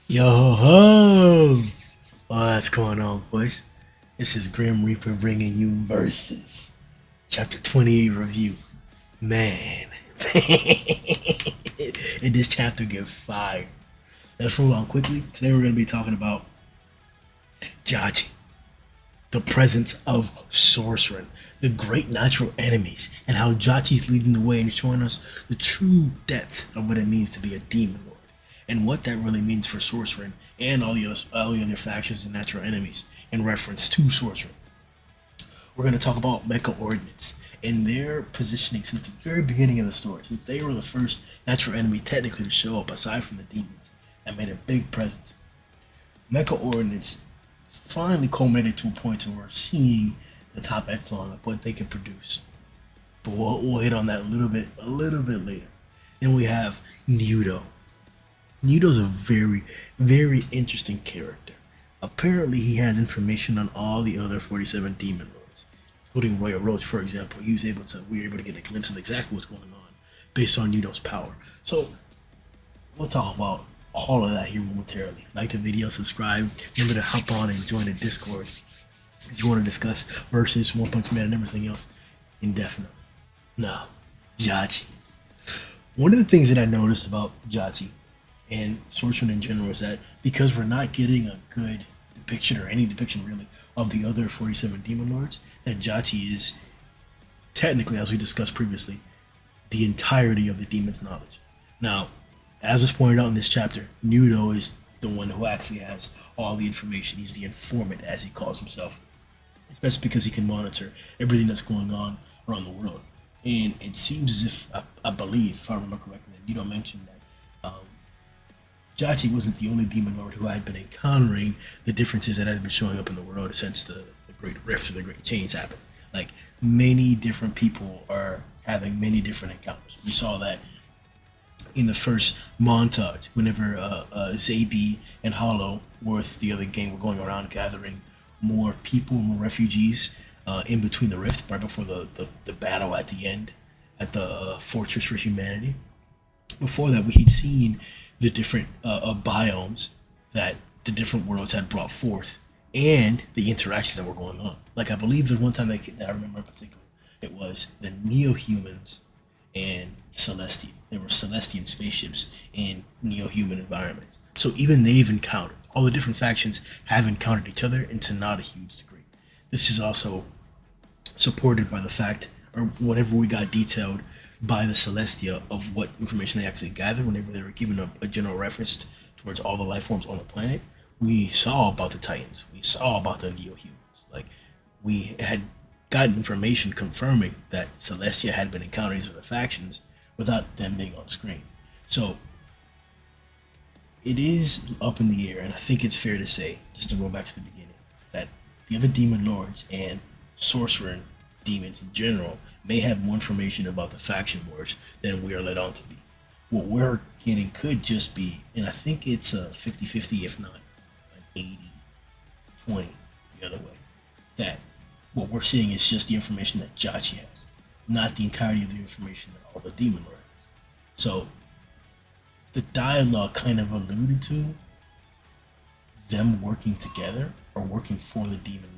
Yo ho! What's going on, boys? This is Grim Reaper bringing you Versus Chapter 28 review. Man, and this chapter get fire. Let's roll on quickly. Today we're going to be talking about Jachi, the presence of sorcery, the great natural enemies, and how Jachi's leading the way and showing us the true depth of what it means to be a demon lord, and what that really means for sorcery and all the other factions and natural enemies in reference to sorcery. We're going to talk about Mecha Ordinance and their positioning since the very beginning of the story, since they were the first natural enemy technically to show up aside from the demons and made a big presence. Mecha Ordinance finally culminated to a point to where we're seeing the top echelon of what they can produce. But we'll hit on that a little bit later. Then we have Nudo. Nudo's a very, very interesting character. Apparently, he has information on all the other 47 demon lords, including Royal Roach, for example. We were able to get a glimpse of exactly what's going on based on Nudo's power. So we'll talk about all of that here momentarily. Like the video, subscribe. Remember to hop on and join the Discord if you want to discuss versus One Punch Man and everything else indefinitely. Now, Jachi. One of the things that I noticed about Jachi and sorcery in general is that because we're not getting a good depiction or any depiction really of the other 47 demon lords, that Jachi is technically, as we discussed previously, the entirety of the demon's knowledge. Now, as was pointed out in this chapter, Nudo is the one who actually has all the information. He's the informant, as he calls himself, especially because he can monitor everything that's going on around the world. And it seems as if, I believe, if I remember correctly, that Nudo mentioned that Jachi wasn't the only demon lord who had been encountering the differences that had been showing up in the world since the Great Rift or the Great Change happened. Like, many different people are having many different encounters. We saw that in the first montage, whenever Zabi and Hallow, with the other gang, were going around gathering more people, more refugees in between the rift, right before the battle at the end at the Fortress for Humanity. Before that, we had seen the different biomes that the different worlds had brought forth and the interactions that were going on. Like, I believe the one time that I remember in particular, it was the neo-humans and Celestian. There were Celestian spaceships in neo-human environments. So even they've encountered, all the different factions have encountered each other, and to not a huge degree. This is also supported by the fact, or whenever we got detailed by the Celestia of what information they actually gathered, whenever they were given a general reference towards all the life forms on the planet, we saw about the Titans, we saw about the neo-humans. Like, we had gotten information confirming that Celestia had been encountering these other factions without them being on screen. So it is up in the air, and I think it's fair to say, just to go back to the beginning, that the other demon lords and sorcerer demons in general may have more information about the faction wars than we are led on to be. What we're getting could just be, and I think it's a 50-50, if not an 80-20 the other way, that what we're seeing is just the information that Jachi has, not the entirety of the information that all the demon lords has. So the dialogue kind of alluded to them working together or working for the demon lord.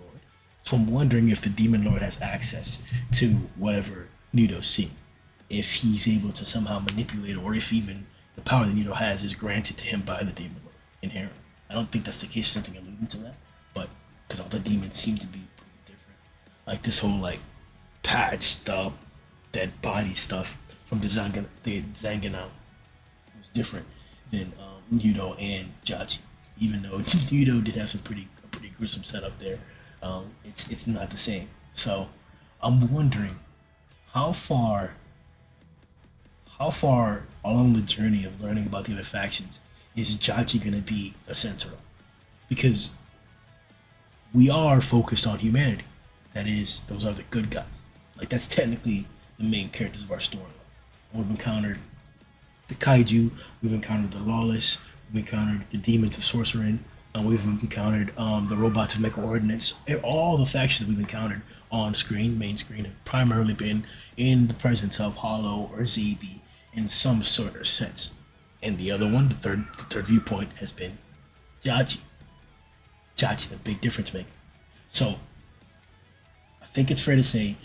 So I'm wondering if the demon lord has access to whatever Nudo's seeing, if he's able to somehow manipulate, or if even the power that Nudo has is granted to him by the demon lord inherently. I don't think that's the case. Something alluding to that, but because all the demons seem to be pretty different, like this whole like patched up dead body stuff from the Zanganao was different than Nudo and Jachi. Even though Nudo did have a pretty gruesome setup there, it's not the same. So I'm wondering how far along the journey of learning about the other factions is Jachi gonna be the center of? Because we are focused on humanity. That is, those are the good guys. Like, that's technically the main characters of our storyline. We've encountered the kaiju, we've encountered the lawless, we've encountered the demons of sorcery, and we've encountered the robots of Mecha Ordinance. All the factions that we've encountered on screen, main screen, have primarily been in the presence of Hallow or Zabi in some sort of sense. And the other one, the third viewpoint, has been Jachi. Jachi, the big difference maker. So I think it's fair to say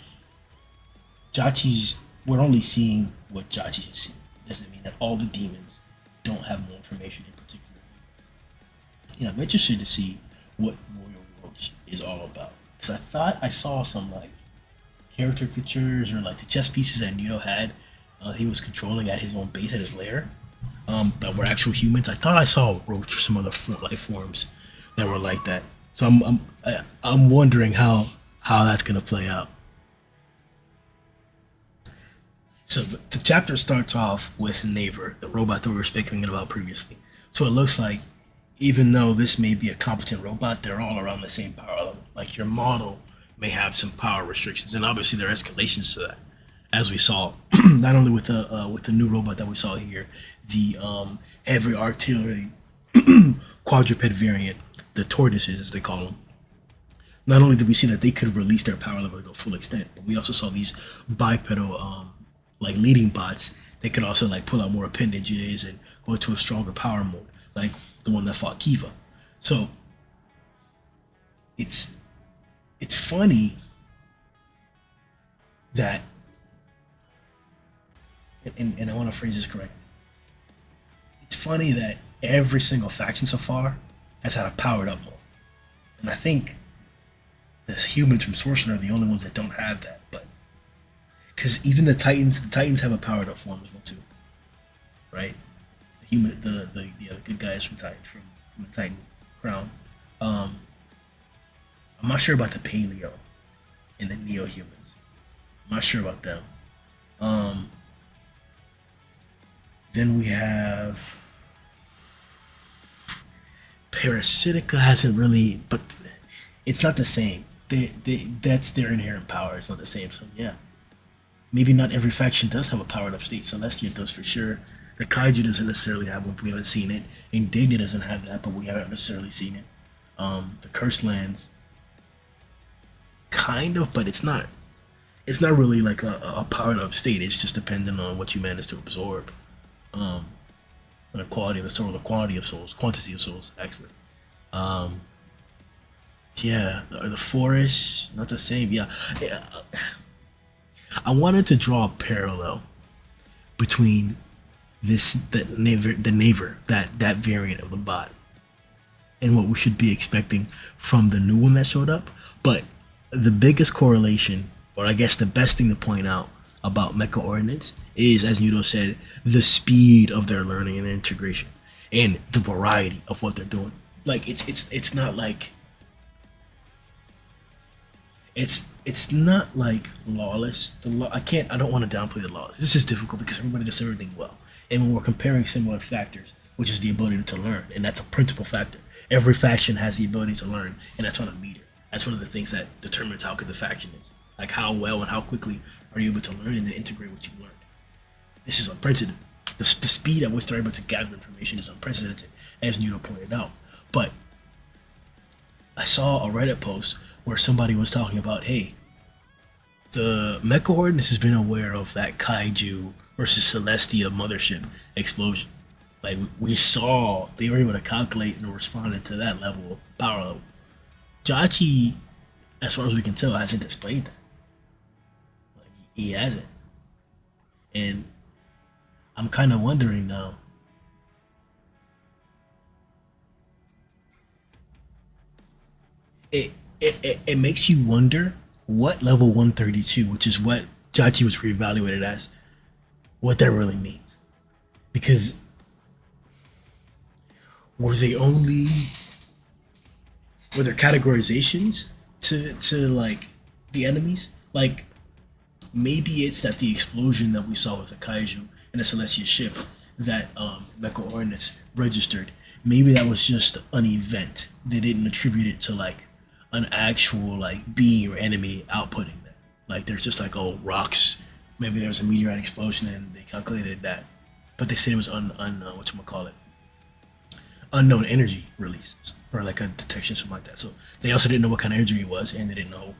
Jachi's we're only seeing what Jachi is seeing. Doesn't mean that all the demons don't have more information in particular. I'm interested to see what Royal Roach is all about. Because I thought I saw some like caricatures or like the chess pieces that Nudo had. He was controlling at his own base at his lair. That were actual humans. I thought I saw Roach or some other life forms that were like that. So I'm wondering how that's gonna play out. So the chapter starts off with Naver, the robot that we were speaking about previously. So it looks like even though this may be a competent robot, they're all around the same power level. Like your model may have some power restrictions, and obviously there are escalations to that, as we saw not only with the new robot that we saw here, the heavy artillery quadruped variant, the tortoises as they call them. Not only did we see that they could release their power level to go full extent, but we also saw these bipedal like leading bots. They could also like pull out more appendages and go into a stronger power mode, like the one that fought Kiva. So it's funny that, and I want to phrase this correctly. It's funny that every single faction so far has had a powered up mode, and I think the humans from Sorcerer are the only ones that don't have that. But because even the Titans have a powered up form as well too, right? The good guys from Titans from the Titan Crown. I'm not sure about the Paleo and the Neo Humans. I'm not sure about them. Then we have Parasitica hasn't really, but it's not the same. That's their inherent power. It's not the same. So yeah, maybe not every faction does have a powered up state. Celestia does for sure. The Keiju doesn't necessarily have one, but we haven't seen it. Indignia doesn't have that, but we haven't necessarily seen it. The Cursed Lands, kind of, but it's not. It's not really like a powered up state. It's just dependent on what you manage to absorb. The quality of the soul, the quantity of souls, actually. Yeah, the forest, not the same. Yeah. I wanted to draw a parallel between the Naver, that variant of the bot, and what we should be expecting from the new one that showed up. But the biggest correlation, or I guess the best thing to point out about Mecha Ordinance is, as Nudo said, the speed of their learning and integration, and the variety of what they're doing. Like it's not like it's not like Lawless. I don't want to downplay the Lawless. This is difficult because everybody does everything well, and when we're comparing similar factors, which is the ability to learn, and that's a principal factor. Every faction has the ability to learn, and that's on a meter. That's one of the things that determines how good the faction is. Like how well and how quickly are you able to learn and to integrate what you learned. This is unprecedented. The speed at which they're able to gather information is unprecedented, as Nudo pointed out. But I saw a Reddit post where somebody was talking about, hey, the Mecha Ordinance has been aware of that Keiju versus Celestia mothership explosion. Like we saw, they were able to calculate and responded to that level of power level. Jachi, as far as we can tell, hasn't displayed that. Like he hasn't, and I'm kind of wondering now. It makes you wonder what level 132, which is what Jachi was reevaluated as, what that really means. Because were there categorizations to like the enemies? Like maybe it's that the explosion that we saw with the Keiju and the Celestia ship that Mecha Ordinance registered, maybe that was just an event. They didn't attribute it to like an actual like being or enemy outputting that. Like there's just like, oh, rocks. Maybe there was a meteorite explosion and they calculated that, but they said it was unknown energy releases or like a detection, something like that. So they also didn't know what kind of energy it was, and they didn't know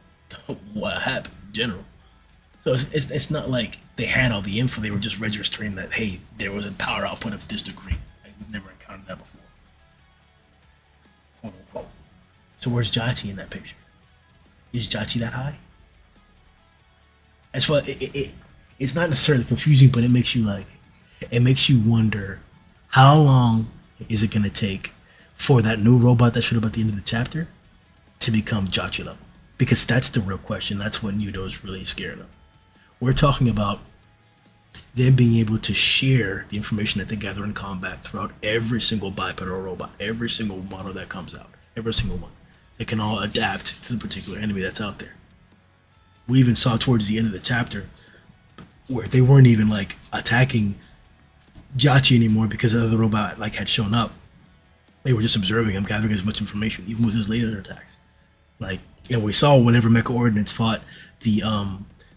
what happened in general. So it's not like they had all the info. They were just registering that, hey, there was a power output of this degree. Like, we've never encountered that before. So where's Jachi in that picture? Is Jachi that high? That's what it's not necessarily confusing, but it makes you wonder how long is it gonna take for that new robot that showed up at the end of the chapter to become Jachi level? Because that's the real question. That's what Nudo is really scared of. We're talking about them being able to share the information that they gather in combat throughout every single bipedal robot, every single model that comes out, every single one. They can all adapt to the particular enemy that's out there. We even saw towards the end of the chapter where they weren't even like attacking Jachi anymore because the other robot like had shown up. They were just observing him, gathering as much information, even with his laser attacks. Like, and we saw whenever Mecha Ordinance fought the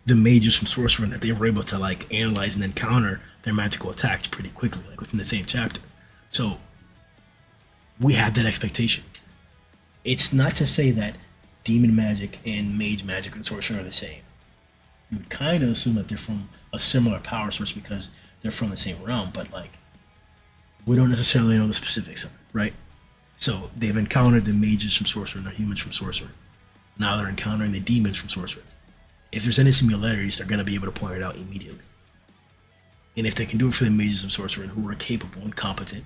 mages from Sorcerer that they were able to like analyze and then counter their magical attacks pretty quickly, like within the same chapter. So we had that expectation. It's not to say that demon magic and mage magic and sorcerer are the same. You would kind of assume that they're from a similar power source because they're from the same realm, but like we don't necessarily know the specifics of it, right? So they've encountered the mages from Sorcerer and the humans from Sorcerer. Now they're encountering the demons from Sorcerer. If there's any similarities, they're going to be able to point it out immediately. And if they can do it for the mages of Sorcerer who are capable and competent,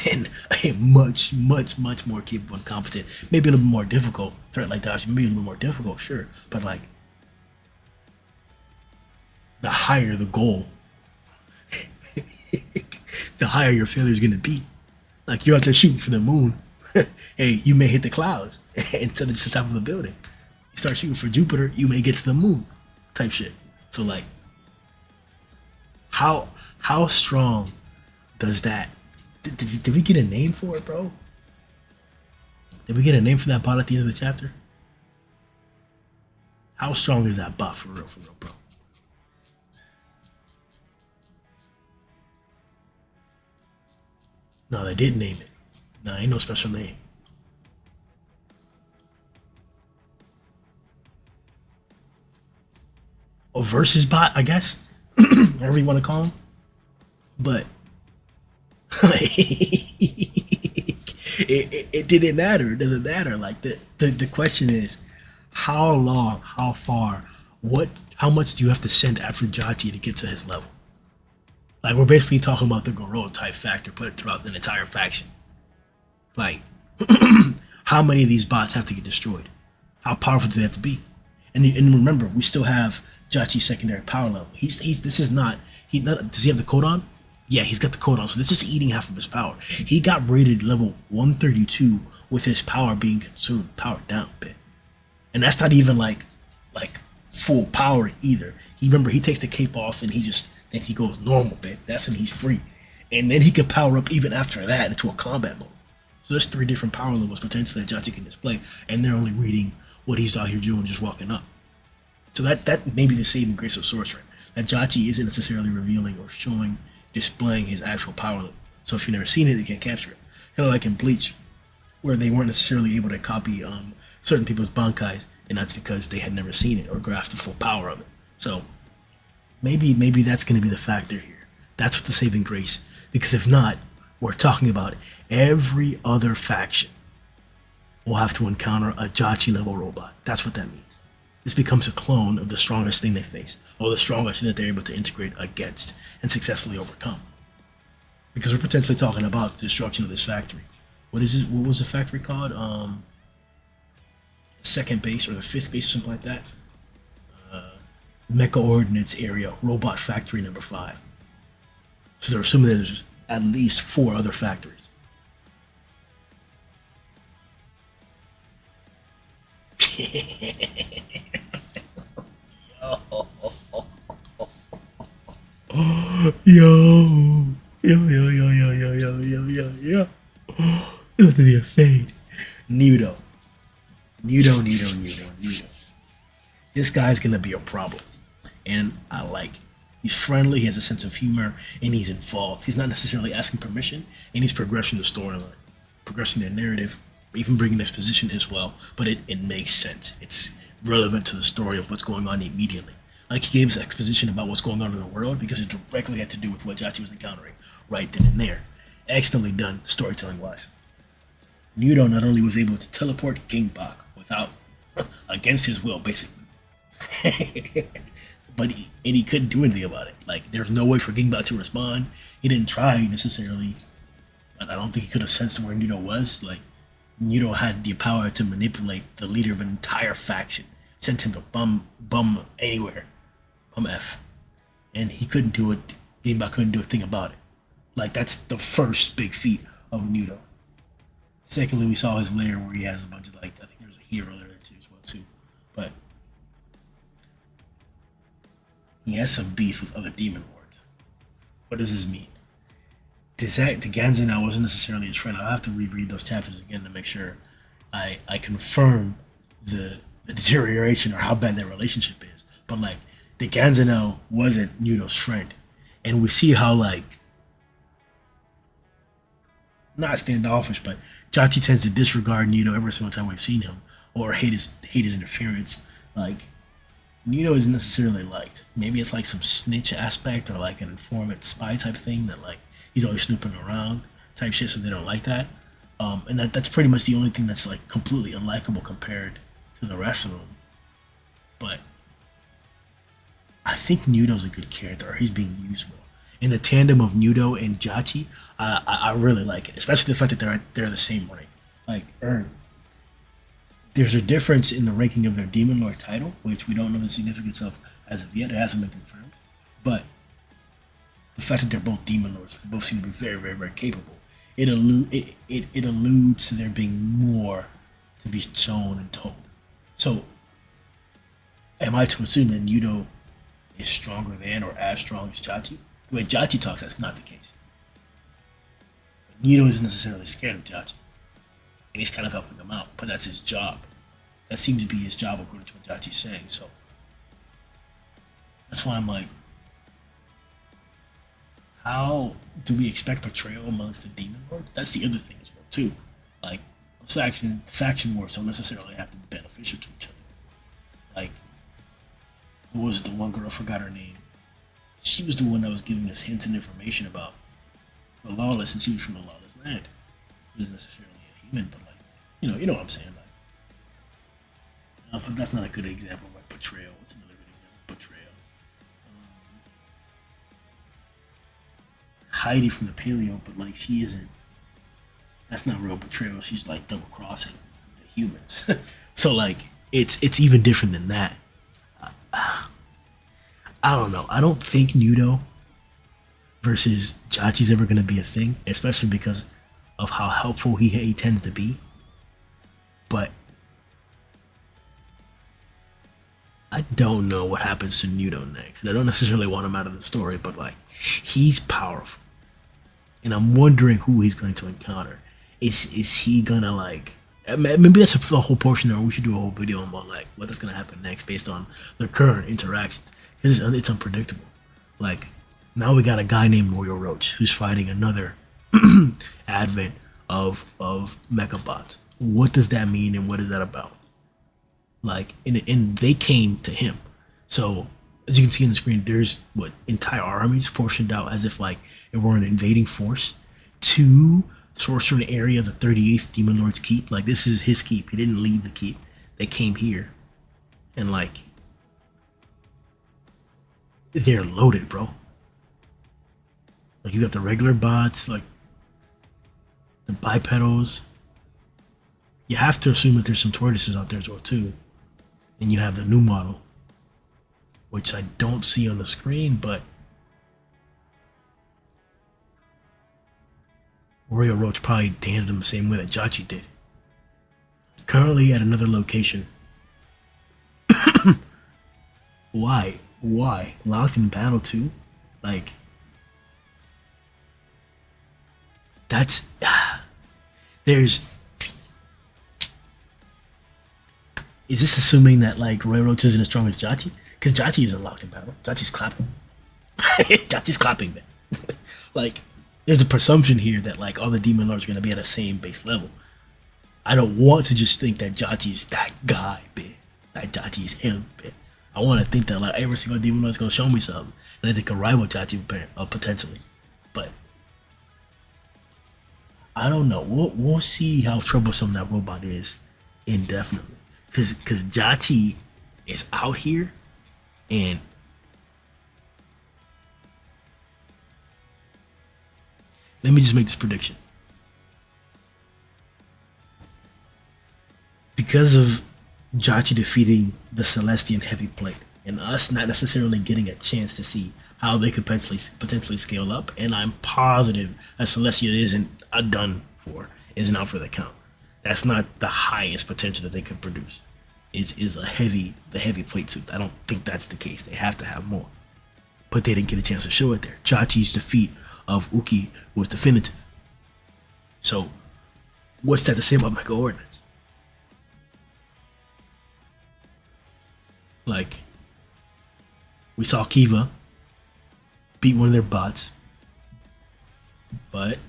then a much, much, much more capable and competent, maybe a little bit more difficult threat like Dashi, maybe a little bit more difficult, sure, but like the higher the goal, the higher your failure is going to be. Like you're out there shooting for the moon. Hey, you may hit the clouds until it's the top of the building. You start shooting for Jupiter, you may get to the moon, type shit. So like, how strong does that? Did we get a name for it, bro? Did we get a name for that bot at the end of the chapter? How strong is that bot for real, bro? No, they didn't name it. No, ain't no special name. A versus bot, I guess. Whatever you want to call him. But it didn't matter. It doesn't matter. Like the question is, how long, how far, how much do you have to send after Jachi to get to his level? Like we're basically talking about the Goro type factor put throughout an entire faction. Like how many of these bots have to get destroyed? How powerful do they have to be? And remember, we still have Jachi's secondary power level. Does he have the code on? Yeah, he's got the code on. So this is eating half of his power. He got rated level 132 with his power being consumed, powered down a bit. And that's not even like full power either. He takes the cape off and then he goes normal, bit. That's when he's free. And then he could power up even after that into a combat mode. So there's 3 different power levels potentially that Jachi can display, and they're only reading what he's out here doing just walking up. So that may be the saving grace of Sorcerer. That Jachi isn't necessarily revealing or displaying his actual power level. So if you've never seen it, you can't capture it. Kind of like in Bleach, where they weren't necessarily able to copy certain people's bankais, and that's because they had never seen it or grasped the full power of it. So maybe that's going to be the factor here. That's what the saving grace. Because if not, we're talking about every other faction will have to encounter a Jachi level robot. That's what that means. This becomes a clone of the strongest thing they face, or the strongest thing that they're able to integrate against and successfully overcome. Because we're potentially talking about the destruction of this factory. What was the factory called? Second base or the 5th base or something like that. Mecha Ordinance area, Robot Factory number 5. So they're assuming that there's at least 4 other factories. Yo. It's about to be a fade. Nudo. This guy's gonna be a problem. And I like it. He's friendly, he has a sense of humor, and he's involved. He's not necessarily asking permission, and he's progressing the storyline, progressing the narrative, even bringing exposition as well, but it makes sense. It's relevant to the story of what's going on immediately. Like he gave us exposition about what's going on in the world because it directly had to do with what Jachi was encountering right then and there. Excellently done storytelling wise. Nudo not only was able to teleport Gingbok without against his will, basically, but he couldn't do anything about it. Like there's no way for Gingbok to respond. He didn't try necessarily, but I don't think he could have sensed where Nudo was. Like Nudo had the power to manipulate the leader of an entire faction, sent him to bum anywhere, bum f, and he couldn't do it. Gingbok couldn't do a thing about it. Like that's the first big feat of Nudo. Secondly, we saw his lair where he has a bunch of like I think there's a hero there too as well too, but he has some beef with other demon lords. What does this mean? Does that the Ganzan wasn't necessarily his friend? I'll have to reread those chapters again to make sure I confirm the deterioration or how bad their relationship is. But like the Ganzan wasn't Nudo's friend, and we see how like not standoffish, but Jachi tends to disregard Nudo every single time we've seen him, or hate his interference. Like Nudo isn't necessarily liked. Maybe it's like some snitch aspect or like an informant spy type thing that like he's always snooping around type shit, so they don't like that. And that's pretty much the only thing that's like completely unlikable compared to the rest of them. But I think Nudo's a good character, or he's being used well. In the tandem of Nudo and Jachi, I really like it, especially the fact that they're the same rank. Like, there's a difference in the ranking of their Demon Lord title, which we don't know the significance of as of yet. It hasn't been confirmed, but the fact that they're both Demon Lords, they both seem to be very, very, very capable. It alludes to there being more to be shown and told. So, am I to assume that Nudo is stronger than or as strong as Jachi? The way Jachi talks, that's not the case. Nudo isn't necessarily scared of Jachi, and he's kind of helping him out, but that's his job. That seems to be his job according to what Jachi's saying, so that's why I'm like, how do we expect betrayal amongst the Demon Lords? That's the other thing as well, too. Like, faction wars don't necessarily have to be beneficial to each other. Like, who was the one girl, I forgot her name. She was the one that was giving us hints and information about the lawless, and she was from the lawless land. She wasn't necessarily a human, but like, you know what I'm saying. Like, that's not a good example of like betrayal. What's another good example of betrayal? Heidi from the Paleo, but like she isn't. That's not real betrayal. She's like double crossing the humans. So like it's even different than that. I don't know. I don't think Nudo versus Jachi's ever going to be a thing, especially because of how helpful he tends to be. But I don't know what happens to Nudo next. And I don't necessarily want him out of the story, but like he's powerful. And I'm wondering who he's going to encounter. Is he gonna like maybe that's the whole portion there. We should do a whole video about like what's gonna happen next based on the current interactions. It's unpredictable. Like now we got a guy named Royal Roach who's fighting another advent of mecha bots. What does that mean and what is that about? Like and they came to him. So as you can see on the screen, there's what entire armies portioned out as if like it were an invading force to sorcerer area of the 38th Demon Lord's keep. Like this is his keep. He didn't leave the keep. They came here. And like they're loaded, bro. Like you got the regular bots, like the bipedals. You have to assume that there's some tortoises out there as well too. And you have the new model, which I don't see on the screen, but Royal Roach probably handled him the same way that Jachi did. Currently at another location. Why? Locked in battle too? Like, that's there's. Is this assuming that like Royal Roach isn't as strong as Jachi? Because Jachi isn't locked in battle. Jachi's clapping. Jachi's clapping, man. Like, there's a presumption here that like all the Demon Lords are gonna be at the same base level. I don't want to just think that Jachi's that guy, man. That Jachi's him, man. I want to think that like every single Demon Lord is gonna show me something, and I think a rival Jachi potentially, but I don't know. We'll see how troublesome that robot is indefinitely. Because Jachi is out here, and let me just make this prediction. Because of Jachi defeating the Celestian heavy plate, and us not necessarily getting a chance to see how they could potentially scale up, and I'm positive that Celestia isn't a done for, isn't out for the count. That's not the highest potential that they could produce. Is the heavy plate suit. I don't think that's the case. They have to have more. But they didn't get a chance to show it there. Chachi's defeat of Uki was definitive. So what's that to say about Mecha Ordinance? Like, we saw Kiva beat one of their bots, but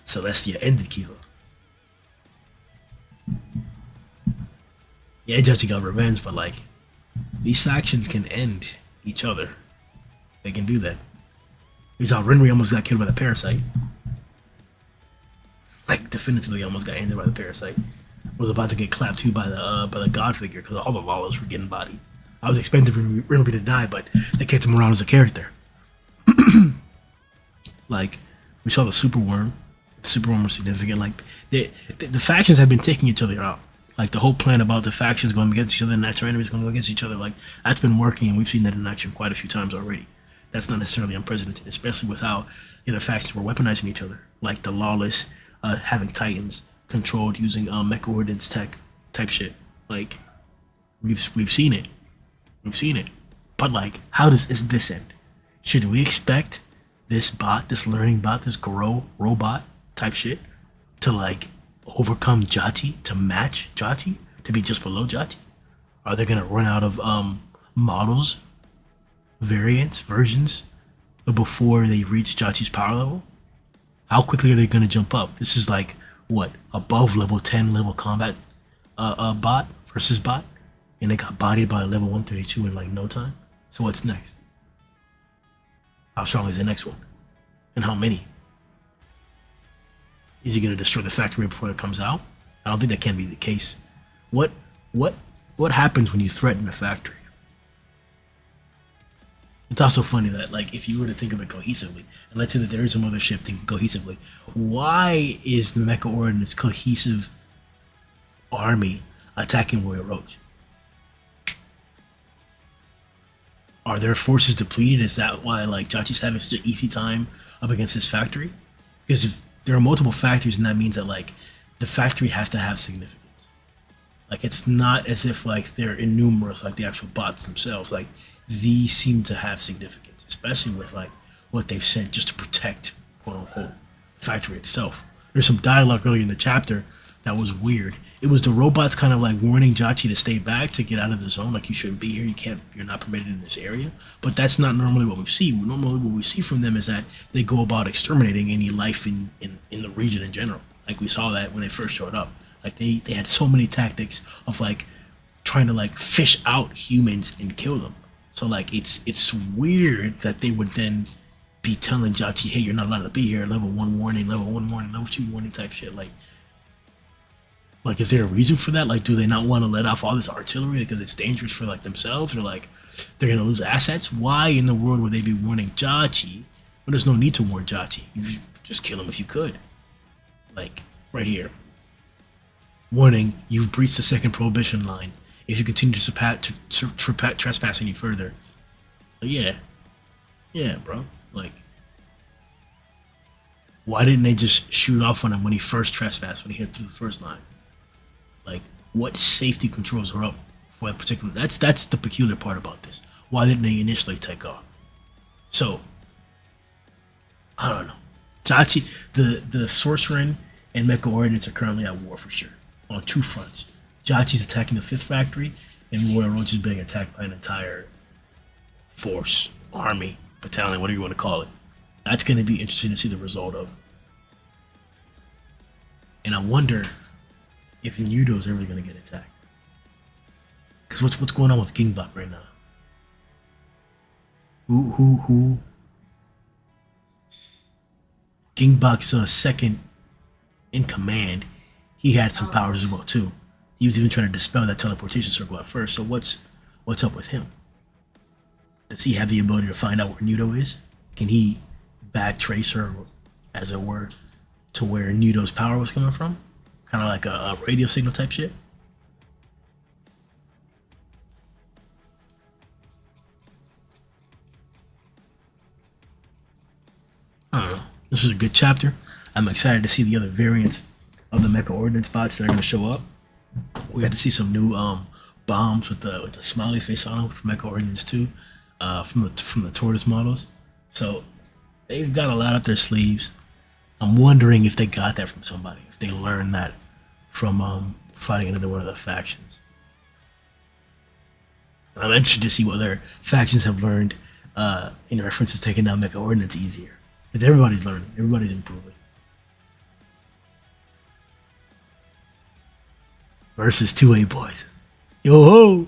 Celestia ended Kiva. Yeah, Jachi got revenge, but like, these factions can end each other. They can do that. We saw Renri almost got killed by the Parasite. Like, definitively almost got ended by the Parasite. Was about to get clapped too by the God figure because all the Lawless were getting bodied. I was expecting Renri to die, but they kept him around as a character. Like, we saw the Superworm. The Superworm was significant. Like, the factions have been taking each other out. Like, the whole plan about the factions going against each other and natural enemies going against each other, like, that's been working, and we've seen that in action quite a few times already. That's not necessarily unprecedented, especially with how the other factions were weaponizing each other. Like, the Lawless having Titans controlled using Mecha Ordinance type shit. Like, we've seen it. We've seen it. But, like, how does this end? Should we expect this bot, this learning bot, this grow robot type shit to, like, overcome Jachi, to match Jachi, to be just below Jachi? Are they gonna run out of models, variants, versions before they reach Jachi's power level? How quickly are they gonna jump up? This is like what, above level 10 level combat bot versus bot, and they got bodied by a level 132 in like no time. So what's next? How strong is the next one? And how many? Is he gonna destroy the factory before it comes out? I don't think that can be the case. What happens when you threaten a factory? It's also funny that, like, if you were to think of it cohesively, and let's say that there is some other ship thinking cohesively, why is the Mecha Ordinance cohesive army attacking Royal Roach? Are their forces depleted? Is that why, like, Jachi's having such an easy time up against his factory? Because if there are multiple factories, and that means that, like, the factory has to have significance. Like, it's not as if, like, they're innumerous like the actual bots themselves. Like, these seem to have significance, especially with, like, what they've sent just to protect, quote unquote, the factory itself. There's some dialogue earlier in the chapter that was weird. It was the robots kind of like warning Jachi to stay back, to get out of the zone. Like, you shouldn't be here. You're not permitted in this area. But that's not normally what we see. Normally what we see from them is that they go about exterminating any life in the region in general. Like, we saw that when they first showed up. Like, they had so many tactics of, like, trying to, like, fish out humans and kill them. So, like, it's weird that they would then be telling Jachi, hey, you're not allowed to be here, level 1 warning, level 1 warning, level 2 warning type shit. Like, is there a reason for that? Like, do they not want to let off all this artillery because it's dangerous for, like, themselves, or, like, they're going to lose assets? Why in the world would they be warning Jachi when there's no need to warn Jachi? You just kill him if you could. Like, right here. Warning, you've breached the second prohibition line. If you continue to trespass any further. But yeah, bro. Like, why didn't they just shoot off on him when he first trespassed, when he hit through the first line? Like, what safety controls are up for that particular? That's the peculiar part about this. Why didn't they initially take off? So, I don't know. Jachi, the Sorcerer and Mecha Ordinance are currently at war for sure, on two fronts. Jachi's attacking the 5th factory, and Royal Roach is being attacked by an entire force, army, battalion, whatever you want to call it. That's going to be interesting to see the result of. And I wonder if Nudo's ever going to get attacked. Because what's going on with Kingbot right now? Gingbok's second in command, he had some powers as well too. He was even trying to dispel that teleportation circle at first. So what's up with him? Does he have the ability to find out where Nudo is? Can he backtrace her, as it were, to where Nudo's power was coming from? Kind of like a radio signal type shit. I don't know. This was a good chapter. I'm excited to see the other variants of the Mecha Ordinance bots that are going to show up. We got to see some new bombs with the smiley face on them from Mecha Ordinance 2, from the tortoise models. So they've got a lot up their sleeves. I'm wondering if they got that from somebody, if they learned that from fighting another one of the factions. I'm interested to see what other factions have learned in reference to taking down Mecha Ordinance easier. Because everybody's learning, everybody's improving. Versus 2A boys. Yo ho!